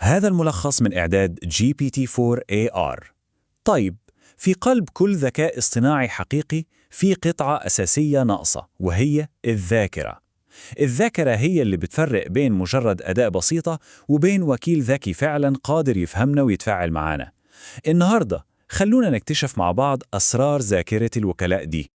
هذا الملخص من إعداد GPT-4 AR. طيب، في قلب كل ذكاء اصطناعي حقيقي في قطعة أساسية ناقصة، وهي الذاكرة. الذاكرة هي اللي بتفرق بين مجرد أداة بسيطة وبين وكيل ذكي فعلا قادر يفهمنا ويتفاعل معانا. النهاردة خلونا نكتشف مع بعض أسرار ذاكرة الوكلاء دي.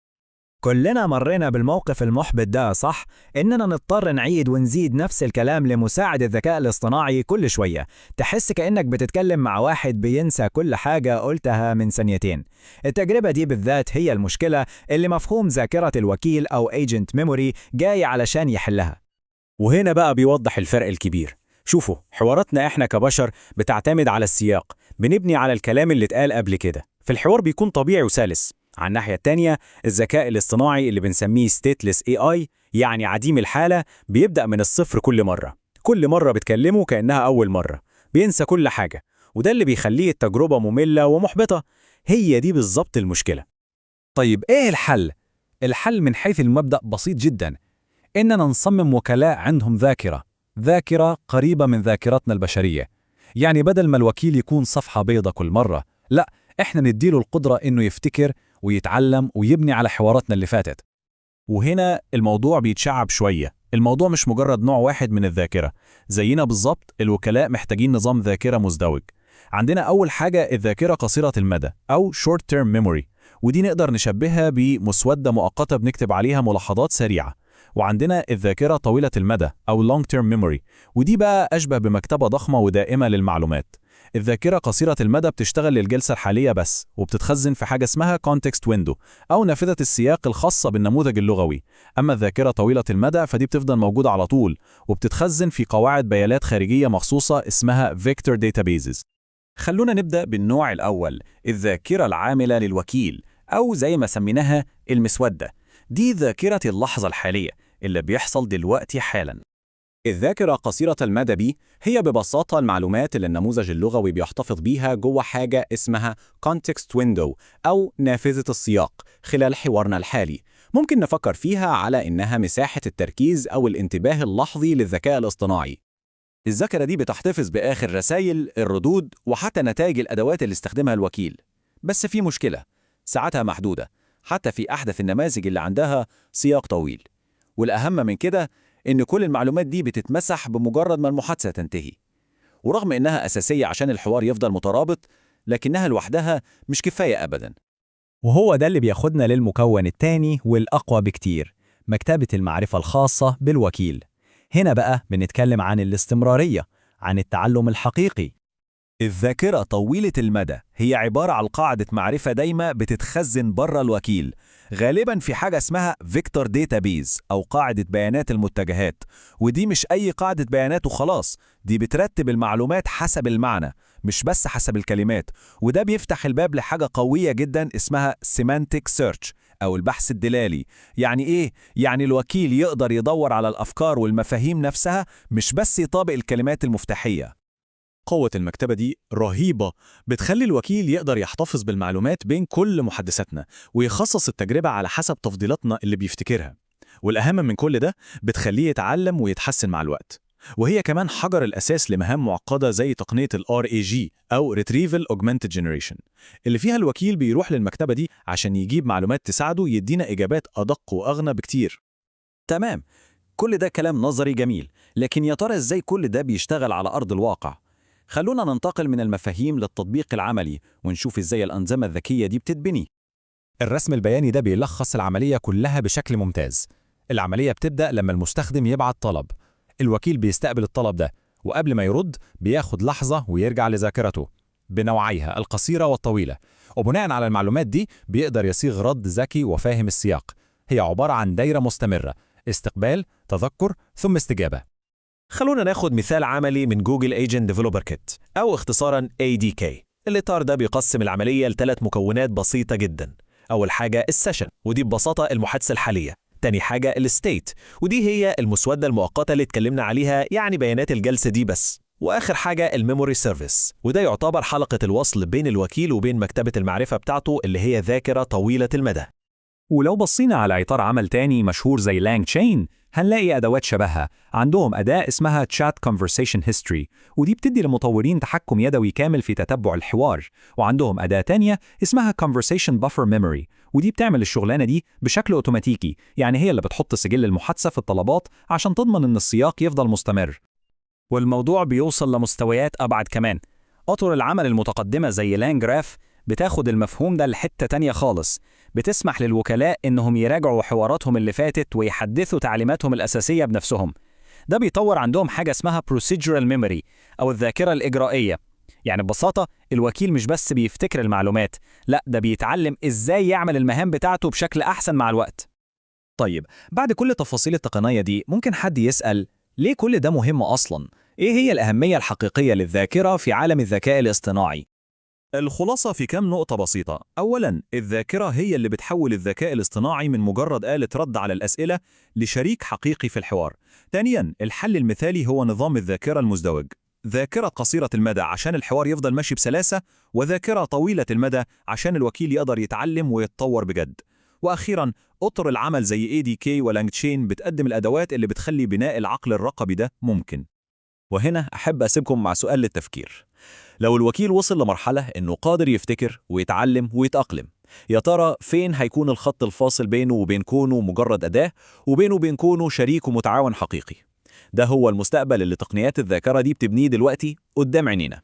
كلنا مرينا بالموقف المحبط ده، صح؟ إننا نضطر نعيد ونزيد نفس الكلام لمساعد الذكاء الاصطناعي كل شوية. تحس كأنك بتتكلم مع واحد بينسى كل حاجة قلتها من ثانيتين. التجربة دي بالذات هي المشكلة اللي مفهوم ذاكرة الوكيل أو Agent Memory جاي علشان يحلها. وهنا بقى بيوضح الفرق الكبير. شوفوا، حواراتنا إحنا كبشر بتعتمد على السياق، بنبني على الكلام اللي اتقال قبل كده، فالحوار بيكون طبيعي وسلس. على الناحية التانية، الذكاء الاصطناعي اللي بنسميه stateless AI، يعني عديم الحالة، بيبدأ من الصفر كل مرة بتكلمه كأنها أول مرة، بينسى كل حاجة، وده اللي بيخليه التجربة مملة ومحبطة. هي دي بالظبط المشكلة. طيب إيه الحل؟ الحل من حيث المبدأ بسيط جدا، إننا نصمم وكلاء عندهم ذاكرة قريبة من ذاكرتنا البشرية. يعني بدل ما الوكيل يكون صفحة بيضة كل مرة، لا، إحنا نديله القدرة إنه يفتكر ويتعلم ويبني على حواراتنا اللي فاتت. وهنا الموضوع بيتشعب شوية. الموضوع مش مجرد نوع واحد من الذاكرة. زينا بالظبط، الوكلاء محتاجين نظام ذاكرة مزدوج. عندنا أول حاجة الذاكرة قصيرة المدى أو short term memory، ودي نقدر نشبهها بمسودة مؤقتة بنكتب عليها ملاحظات سريعة. وعندنا الذاكرة طويلة المدى أو long term memory، ودي بقى أشبه بمكتبة ضخمة ودائمة للمعلومات. الذاكرة قصيرة المدى بتشتغل للجلسة الحالية بس، وبتتخزن في حاجة اسمها context window أو نافذة السياق الخاصة بالنموذج اللغوي. أما الذاكرة طويلة المدى فدي بتفضل موجودة على طول، وبتتخزن في قواعد بيانات خارجية مخصوصة اسمها vector databases. خلونا نبدأ بالنوع الأول، الذاكرة العاملة للوكيل، أو زي ما سميناها المسودة. دي ذاكرة اللحظة الحالية اللي بيحصل دلوقتي حالاً. الذاكرة قصيرة المدى دي هي ببساطة المعلومات اللي النموذج اللغوي بيحتفظ بيها جوه حاجة اسمها context window أو نافذة السياق خلال حوارنا الحالي. ممكن نفكر فيها على إنها مساحة التركيز أو الانتباه اللحظي للذكاء الاصطناعي. الذاكرة دي بتحتفظ بآخر رسائل، الردود، وحتى نتائج الأدوات اللي استخدمها الوكيل. بس في مشكلة، ساعتها محدودة حتى في أحدث النماذج اللي عندها سياق طويل. والأهم من كده إن كل المعلومات دي بتتمسح بمجرد ما المحادثة تنتهي. ورغم إنها أساسية عشان الحوار يفضل مترابط، لكنها لوحدها مش كفاية أبداً. وهو ده اللي بياخدنا للمكون التاني والأقوى بكتير، مكتبة المعرفة الخاصة بالوكيل. هنا بقى بنتكلم عن الاستمرارية، عن التعلم الحقيقي. الذاكرة طويلة المدى هي عبارة عن قاعدة معرفة دايمة بتتخزن بره الوكيل، غالباً في حاجة اسمها Vector Database أو قاعدة بيانات المتجهات. ودي مش أي قاعدة بيانات وخلاص، دي بترتب المعلومات حسب المعنى مش بس حسب الكلمات. وده بيفتح الباب لحاجة قوية جداً اسمها Semantic Search أو البحث الدلالي. يعني إيه؟ يعني الوكيل يقدر يدور على الأفكار والمفاهيم نفسها، مش بس يطابق الكلمات المفتاحية. قوة المكتبة دي رهيبة، بتخلي الوكيل يقدر يحتفظ بالمعلومات بين كل محادثاتنا ويخصص التجربة على حسب تفضيلاتنا اللي بيفتكرها. والأهم من كل ده، بتخليه يتعلم ويتحسن مع الوقت. وهي كمان حجر الأساس لمهام معقدة زي تقنية ال RAG أو Retrieval Augmented Generation، اللي فيها الوكيل بيروح للمكتبة دي عشان يجيب معلومات تساعده يدينا إجابات أدق وأغنى بكتير. تمام، كل ده كلام نظري جميل، لكن يا ترى إزاي كل ده بيشتغل على أرض الواقع؟ خلونا ننتقل من المفاهيم للتطبيق العملي ونشوف إزاي الأنظمة الذكية دي بتتبني. الرسم البياني ده بيلخص العملية كلها بشكل ممتاز. العملية بتبدأ لما المستخدم يبعت طلب، الوكيل بيستقبل الطلب ده، وقبل ما يرد بياخد لحظة ويرجع لذاكرته بنوعيها القصيرة والطويلة، وبناء على المعلومات دي بيقدر يصيغ رد ذكي وفاهم السياق. هي عبارة عن دايرة مستمرة، استقبال، تذكر، ثم استجابة. خلونا ناخد مثال عملي من جوجل ايجنت ديفلوبر كيت أو اختصاراً ADK. الإطار ده بيقسم العملية لثلاث مكونات بسيطة جداً. أول حاجة السيشن، ودي ببساطة المحادثة الحالية. تاني حاجة الستيت، ودي هي المسودة المؤقتة اللي اتكلمنا عليها، يعني بيانات الجلسة دي بس. وآخر حاجة الميموري سيرفيس، وده يعتبر حلقة الوصل بين الوكيل وبين مكتبة المعرفة بتاعته اللي هي ذاكرة طويلة المدى. ولو بصينا على إطار عمل تاني مشهور زي لانج تشين، هنلاقي أدوات شبهها. عندهم أداة اسمها Chat Conversation History، ودي بتدي للمطورين تحكم يدوي كامل في تتبع الحوار. وعندهم أداة تانية اسمها Conversation Buffer Memory، ودي بتعمل الشغلانة دي بشكل أوتوماتيكي، يعني هي اللي بتحط سجل المحادثة في الطلبات عشان تضمن إن السياق يفضل مستمر. والموضوع بيوصل لمستويات أبعد كمان. أطر العمل المتقدمة زي لانجراف بتاخد المفهوم ده لحتة تانية خالص، بتسمح للوكلاء إنهم يراجعوا حواراتهم اللي فاتت ويحدثوا تعليماتهم الأساسية بنفسهم. ده بيطور عندهم حاجة اسمها procedural memory أو الذاكرة الإجرائية. يعني ببساطة الوكيل مش بس بيفتكر المعلومات، لا ده بيتعلم إزاي يعمل المهام بتاعته بشكل أحسن مع الوقت. طيب، بعد كل التفاصيل التقنية دي ممكن حد يسأل ليه كل ده مهم أصلاً؟ إيه هي الأهمية الحقيقية للذاكرة في عالم الذكاء الاصطناعي؟ الخلاصة في كام نقطة بسيطة. أولاً، الذاكرة هي اللي بتحول الذكاء الاصطناعي من مجرد آلة رد على الأسئلة لشريك حقيقي في الحوار. ثانياً، الحل المثالي هو نظام الذاكرة المزدوج، ذاكرة قصيرة المدى عشان الحوار يفضل ماشي بسلاسة، وذاكرة طويلة المدى عشان الوكيل يقدر يتعلم ويتطور بجد. وأخيراً، أطر العمل زي ADK ولانج تشين بتقدم الأدوات اللي بتخلي بناء العقل الرقمي ده ممكن. وهنا أحب أسيبكم مع سؤال للتفكير. لو الوكيل وصل لمرحلة إنه قادر يفتكر ويتعلم ويتأقلم، يا ترى فين هيكون الخط الفاصل بينه وبين كونه مجرد أداة وبينه وبين كونه شريك ومتعاون حقيقي؟ ده هو المستقبل اللي تقنيات الذاكرة دي بتبنيه دلوقتي قدام عينينا.